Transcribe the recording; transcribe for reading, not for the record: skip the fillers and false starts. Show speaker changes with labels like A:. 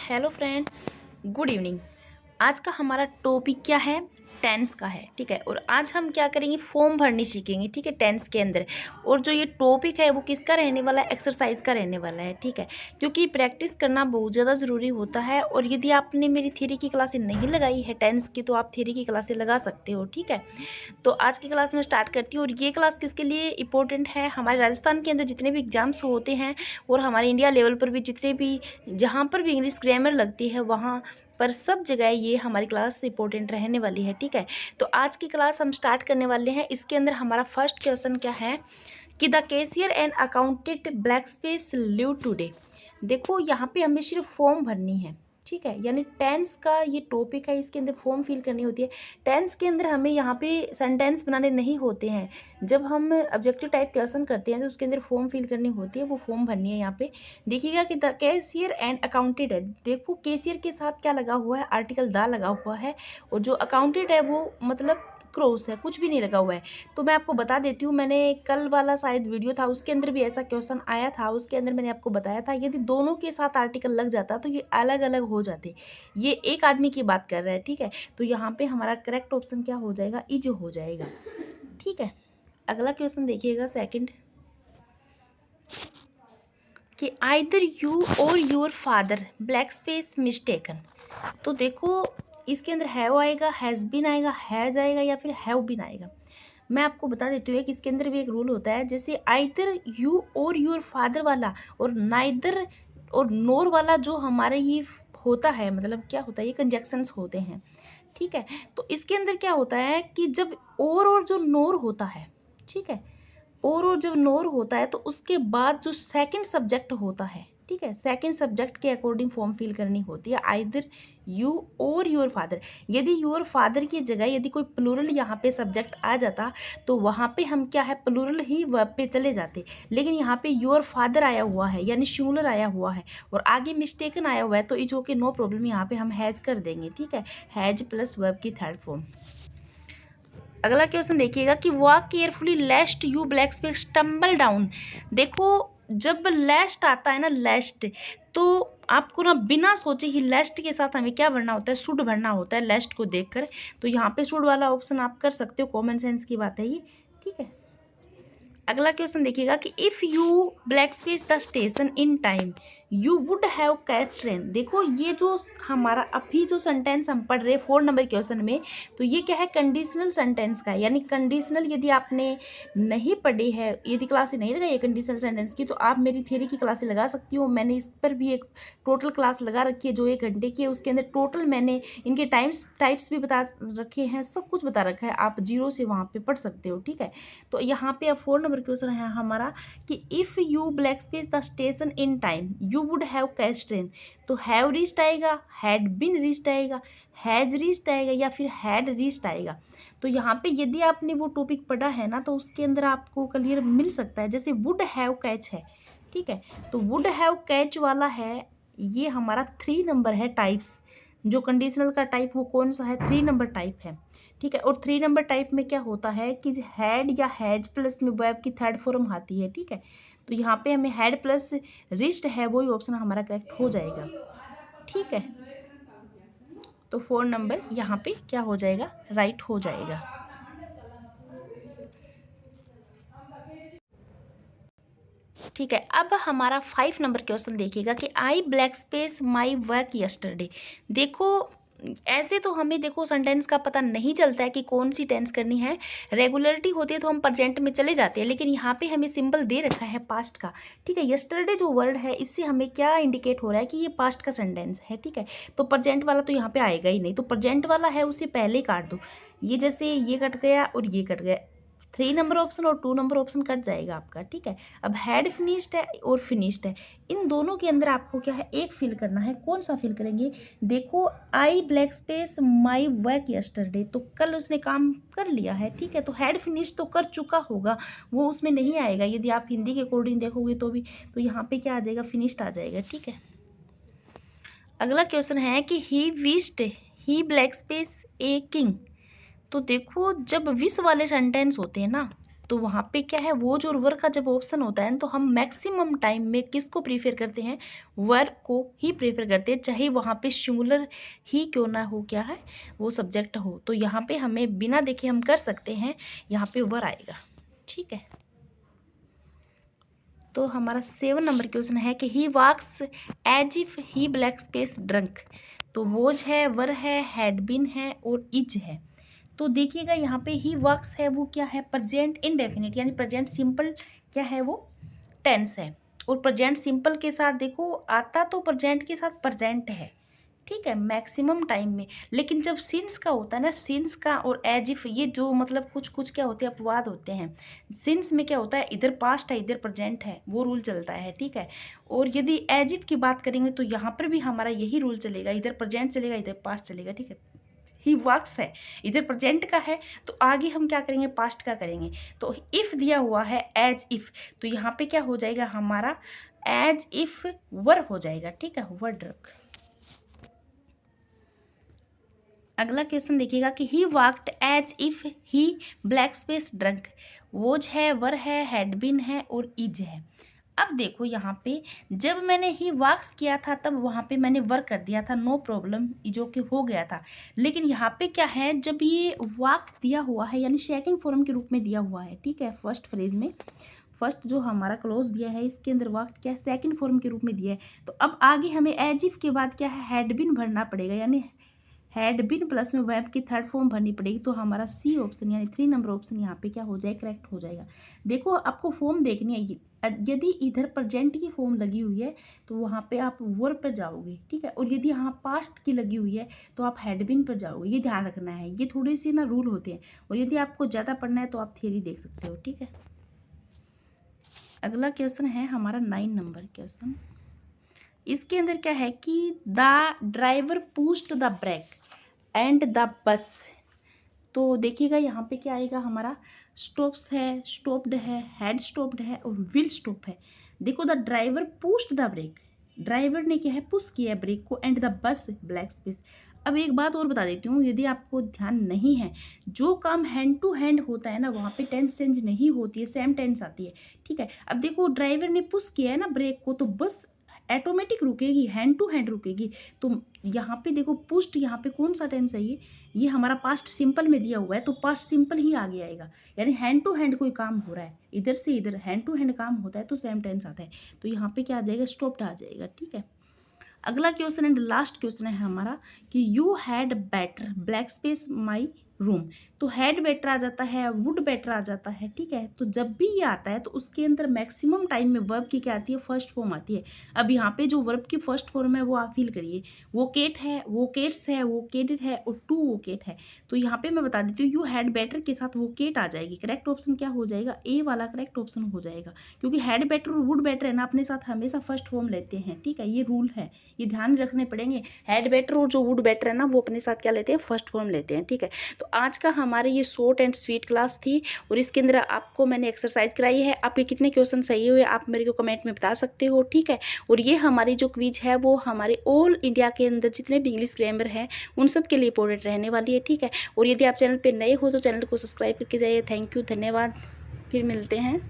A: Hello friends, good evening. आज का हमारा टॉपिक क्या है? टेंस का है, ठीक है। और आज हम क्या करेंगे, फॉर्म भरनी सीखेंगे, ठीक है, टेंस के अंदर। और जो ये टॉपिक है वो किसका रहने वाला है? एक्सरसाइज का रहने वाला है, ठीक है। क्योंकि प्रैक्टिस करना बहुत ज़्यादा ज़रूरी होता है। और यदि आपने मेरी थ्योरी की क्लासें नहीं लगाई है टेंस की, तो आप थ्योरी की क्लासें लगा सकते हो, ठीक है। तो आज की क्लास में स्टार्ट करती हूँ। और ये क्लास किसके लिए इंपॉर्टेंट है? हमारे राजस्थान के अंदर जितने भी एग्जाम्स होते हैं और हमारे इंडिया लेवल पर भी जितने भी, जहाँ पर भी इंग्लिश ग्रामर लगती है वहाँ पर सब जगह ये हमारी क्लास इंपॉर्टेंट रहने वाली है, ठीक है। तो आज की क्लास हम स्टार्ट करने वाले हैं। इसके अंदर हमारा फर्स्ट क्वेश्चन क्या है कि the cashier and accountant black space leave today. देखो यहाँ पे हमें सिर्फ फॉर्म भरनी है, ठीक है। यानी टेंस का ये टॉपिक है, इसके अंदर फॉर्म फिल करनी होती है। टेंस के अंदर हमें यहाँ पे सेंटेंस बनाने नहीं होते हैं। जब हम ऑब्जेक्टिव टाइप क्वेश्चन करते हैं तो उसके अंदर फॉर्म फिल करनी होती है, वो फॉर्म भरनी है। यहाँ पे देखिएगा कि द कैशियर एंड अकाउंटेंट है। देखो कैशियर के साथ क्या लगा हुआ है? आर्टिकल द लगा हुआ है। और जो अकाउंटेंट है वो मतलब क्रॉस है, कुछ भी नहीं लगा हुआ है। तो मैं आपको बता देती हूँ, मैंने कल वाला शायद वीडियो था उसके अंदर भी ऐसा क्वेश्चन आया था। उसके अंदर मैंने आपको बताया था यदि दोनों के साथ आर्टिकल लग जाता तो ये अलग अलग हो जाते। ये एक आदमी की बात कर रहा है, ठीक है। तो यहाँ पे हमारा करेक्ट ऑप्शन क्या हो जाएगा? इज हो जाएगा, ठीक है। अगला क्वेश्चन देखिएगा सेकंड, कि आइदर यू और your father black space mistaken. तो देखो इसके अंदर हैव आएगा, हैज़ बीन आएगा, हैज आएगा या फिर हैव बीन आएगा। मैं आपको बता देती हूँ कि इसके अंदर भी एक रूल होता है। जैसे आइदर यू और योर फादर वाला और नाइदर और नोर वाला जो हमारे ये होता है, मतलब क्या होता है, ये कंजक्शंस होते हैं, ठीक है। तो इसके अंदर क्या होता है कि जब और जो नोर होता है, ठीक है, और जब नोर होता है तो उसके बाद जो सेकंड सब्जेक्ट होता है, ठीक है, सेकंड सब्जेक्ट के अकॉर्डिंग फॉर्म फिल करनी होती है। आइदर यू और योर फादर। यदि योर फादर की जगह यदि कोई प्लूरल यहाँ पे सब्जेक्ट आ जाता तो वहाँ पे हम क्या है, प्लूरल ही वर्ब पे चले जाते। लेकिन यहाँ पे योर फादर आया हुआ है यानी सिंगुलर आया हुआ है और आगे मिस्टेकन आया हुआ है, तो इज ओके, नो प्रॉब्लम। यहाँ पे हम हैज कर देंगे, ठीक है, हैज प्लस वर्ब की थर्ड फॉर्म। अगला क्वेश्चन देखिएगा कि walk carefully लेस्ट you black space stumble down. देखो जब लेस्ट आता है ना, लेस्ट, तो आपको ना बिना सोचे ही लेस्ट के साथ हमें क्या भरना होता है? शुड भरना होता है लेस्ट को देखकर। तो यहाँ पे शुड वाला ऑप्शन आप कर सकते हो, कॉमन सेंस की बात है ये, ठीक है। अगला क्वेश्चन देखिएगा कि if you black space the station in time you would have catch train. देखो ये जो हमारा अभी जो सेंटेंस हम पढ़ रहे हैं 4 नंबर क्वेश्चन में, तो ये क्या है? कंडीशनल सेंटेंस का है। यानी कंडीशनल यदि आपने नहीं पढ़ी है, यदि क्लासें नहीं लगाई है कंडीशनल सेंटेंस की, तो आप मेरी थ्योरी की क्लासें लगा सकती हो। मैंने इस पर भी एक टोटल क्लास लगा रखी है जो 1 घंटे की है। उसके अंदर टोटल मैंने इनके टाइप्स भी बता रखे हैं, सब कुछ बता रखा है। आप जीरो से वहाँ पे पढ़ सकते हो, ठीक है। तो यहाँ पे अब 4 नंबर क्वेश्चन है हमारा कि if you black space the station in time you would have catch train. तो हैव रीच्ड आएगा, हैड बीन रीच्ड आएगा, हैज़ रीच्ड आएगा या फिर हैड रीच्ड आएगा। तो यहाँ पे यदि आपने वो टॉपिक पढ़ा है ना, तो उसके अंदर आपको क्लियर मिल सकता है। जैसे वुड हैव कैच है, ठीक है, तो वुड हैव कैच वाला है, ये हमारा 3 नंबर है टाइप्स। जो कंडीशनल का टाइप वो कौन सा है? 3 नंबर टाइप है, ठीक है। और 3 नंबर टाइप में क्या होता है कि हैड या हैज प्लस में वर्ब की थर्ड फॉर्म आती है, ठीक है। तो यहाँ पे हमें हैड प्लस रिच्ड है, वही ऑप्शन हमारा करेक्ट हो जाएगा, ठीक है। तो 4 नंबर यहाँ पे क्या हो जाएगा? राइट हो जाएगा। ठीक है, अब हमारा 5 नंबर क्वेश्चन देखिएगा कि I blank space my work yesterday. देखो ऐसे तो हमें देखो सेंटेंस का पता नहीं चलता है कि कौन सी टेंस करनी है। रेगुलरिटी होती है तो हम प्रेजेंट में चले जाते हैं, लेकिन यहाँ पे हमें सिंबल दे रखा है पास्ट का, ठीक है। यस्टरडे जो वर्ड है इससे हमें क्या इंडिकेट हो रहा है कि ये पास्ट का सेंटेंस है, ठीक है। तो प्रेजेंट वाला तो यहाँ पे आएगा ही नहीं, तो प्रेजेंट वाला है उसे पहले ही काट दो। ये जैसे ये कट गया और ये कट गया, 3 नंबर ऑप्शन और 2 नंबर ऑप्शन कट जाएगा आपका, ठीक है। अब हैड फिनिश्ड है और फिनिश्ड है, इन दोनों के अंदर आपको क्या है? एक फिल करना है। कौन सा फिल करेंगे? देखो I blank space my work yesterday, तो कल उसने काम कर लिया है, ठीक है। तो हैड फिनिश तो कर चुका होगा, वो उसमें नहीं आएगा। यदि आप हिंदी के अकॉर्डिंग देखोगे तो भी, तो यहाँ पे क्या आ जाएगा? फिनिश्ड आ जाएगा, ठीक है। अगला क्वेश्चन है कि he wished he blank space a king. तो देखो जब विश वाले सेंटेंस होते हैं ना, तो वहाँ पे क्या है, वो जो वर का जब ऑप्शन होता है ना, तो हम मैक्सिमम टाइम में किसको प्रीफर करते हैं, वर को ही प्रेफर करते हैं, चाहे वहाँ पे सिंगुलर ही क्यों ना हो, क्या है वो सब्जेक्ट हो। तो यहाँ पे हमें बिना देखे हम कर सकते हैं, यहाँ पे वर आएगा। ठीक है, तो हमारा 7 नंबर क्वेश्चन है कि he walks as if he blank space drunk. तो वोज है, वर है, हैड बीन है और इज है। तो देखिएगा यहाँ पे ही वॉक्स है, वो क्या है, प्रेजेंट इंडेफिनिट यानी प्रेजेंट सिंपल क्या है, वो टेंस है। और प्रेजेंट सिंपल के साथ देखो आता तो प्रेजेंट के साथ प्रेजेंट है, ठीक है, मैक्सिमम टाइम में। लेकिन जब सिंस का होता है ना, सिंस का और एज इफ, ये जो मतलब कुछ कुछ क्या होते हैं, अपवाद होते हैं। सिंस में क्या होता है, इधर पास्ट है इधर प्रेजेंट है, वो रूल चलता है। ठीक है, और यदि एज इफ की बात करेंगे तो यहाँ पर भी हमारा यही रूल चलेगा, इधर प्रेजेंट चलेगा इधर पास्ट चलेगा। ठीक है, ही वर्क्स है, इधर प्रेजेंट का है, तो आगे हम क्या करेंगे, पास्ट का करेंगे। तो इफ़ दिया हुआ है एज इफ, तो यहाँ पे क्या हो जाएगा हमारा, एज इफ वर हो जाएगा। ठीक है, वर ड्रग। अगला क्वेश्चन देखिएगा कि he walked as if he blank space drunk. Was है, वर है, हैड बीन है और इज है। अब देखो यहाँ पे जब मैंने ही वॉक्स किया था तब वहाँ पे मैंने वर्क कर दिया था, नो प्रॉब्लम, जो कि हो गया था। लेकिन यहाँ पे क्या है, जब ये वॉक दिया हुआ है यानी सेकंड फॉर्म के रूप में दिया हुआ है, ठीक है, फर्स्ट फ्रेज में, फर्स्ट जो हमारा क्लोज दिया है इसके अंदर वॉक क्या है, सेकंड फॉर्म के रूप में दिया है। तो अब आगे हमें एज इफ के बाद क्या है, हैड बीन भरना पड़ेगा, यानी हैड बीन प्लस में वर्ब की थर्ड फॉर्म भरनी पड़ेगी। तो हमारा सी ऑप्शन यानी 3 नंबर ऑप्शन यहाँ पे क्या हो जाएगा, करेक्ट हो जाएगा। देखो आपको फॉर्म देखनी है, यदि इधर प्रेजेंट की फॉर्म लगी हुई है तो वहाँ पे आप वर्ब पर जाओगे, ठीक है, और यदि यहाँ पास्ट की लगी हुई है तो आप हैड बीन पर जाओगे। ये ध्यान रखना है, ये थोड़े से ना रूल होते हैं, और यदि आपको ज़्यादा पढ़ना है तो आप थियरी देख सकते हो। ठीक है, अगला क्वेश्चन है हमारा 9 नंबर क्वेश्चन। इसके अंदर क्या है कि the driver pushed the brake and the bus. तो देखिएगा यहाँ पे क्या आएगा, हमारा स्टॉप्स है, स्टॉप्ड है, हैड स्टॉप्ड है और विल स्टॉप है। देखो the driver pushed the brake, driver ने क्या है, पुश किया है ब्रेक को, and the bus blank space. अब एक बात और बता देती हूँ, यदि आपको ध्यान नहीं है, जो काम हैंड टू हैंड होता है ना वहाँ पे टेंस चेंज नहीं होती है, सेम टेंस आती है। ठीक है, अब देखो ड्राइवर ने पुश किया है ना ब्रेक को, तो बस ऑटोमेटिक रुकेगी, हैंड टू हैंड रुकेगी। तो यहाँ पे देखो पुश्ड, यहाँ पे कौन सा टेंस है, ये हमारा पास्ट सिंपल में दिया हुआ है, तो पास्ट सिंपल ही आगे आएगा, यानी हैंड टू हैंड कोई काम हो रहा है, इधर से इधर हैंड टू हैंड काम होता है तो सेम टेंस आता है। तो यहाँ पे क्या आ जाएगा, स्टॉप्ड आ जाएगा। ठीक है, अगला क्वेश्चन एंड लास्ट क्वेश्चन है हमारा कि you had better black space my room. तो हैड बेटर आ जाता है, वुड बेटर आ जाता है। ठीक है, तो जब भी ये आता है तो उसके अंदर मैक्सिमम टाइम में वर्ब की क्या आती है, फर्स्ट फॉर्म आती है। अब यहाँ पे जो वर्ब की फर्स्ट फॉर्म है वो आप फील करिए, वोकेट है, वोकेट्स है, वोकेटेड है और टू वोकेट है। तो यहाँ पे मैं बता देती हूँ, यू हैड बेटर के साथ वोकेट आ जाएगी, करेक्ट ऑप्शन क्या हो जाएगा, ए वाला करेक्ट ऑप्शन हो जाएगा, क्योंकि हैड बेटर और वुड बेटर है ना, अपने साथ हमेशा फर्स्ट फॉर्म लेते हैं। ठीक है, ये रूल है, ये ध्यान रखने पड़ेंगे। हैड बेटर और जो वुड बेटर है ना वो अपने साथ क्या लेते हैं, फर्स्ट फॉर्म लेते हैं। ठीक है, तो आज का हमारे ये शॉर्ट एंड स्वीट क्लास थी, और इसके अंदर आपको मैंने एक्सरसाइज कराई है। आपके कितने क्वेश्चन सही हुए आप मेरे को कमेंट में बता सकते हो। ठीक है, और ये हमारी जो क्विज है वो हमारे ऑल इंडिया के अंदर जितने भी इंग्लिश ग्रामर हैं उन सब के लिए इंपॉर्टेंट रहने वाली है। ठीक है, और यदि आप चैनल पर नए हो तो चैनल को सब्सक्राइब करके जाइए। थैंक यू, धन्यवाद, फिर मिलते हैं।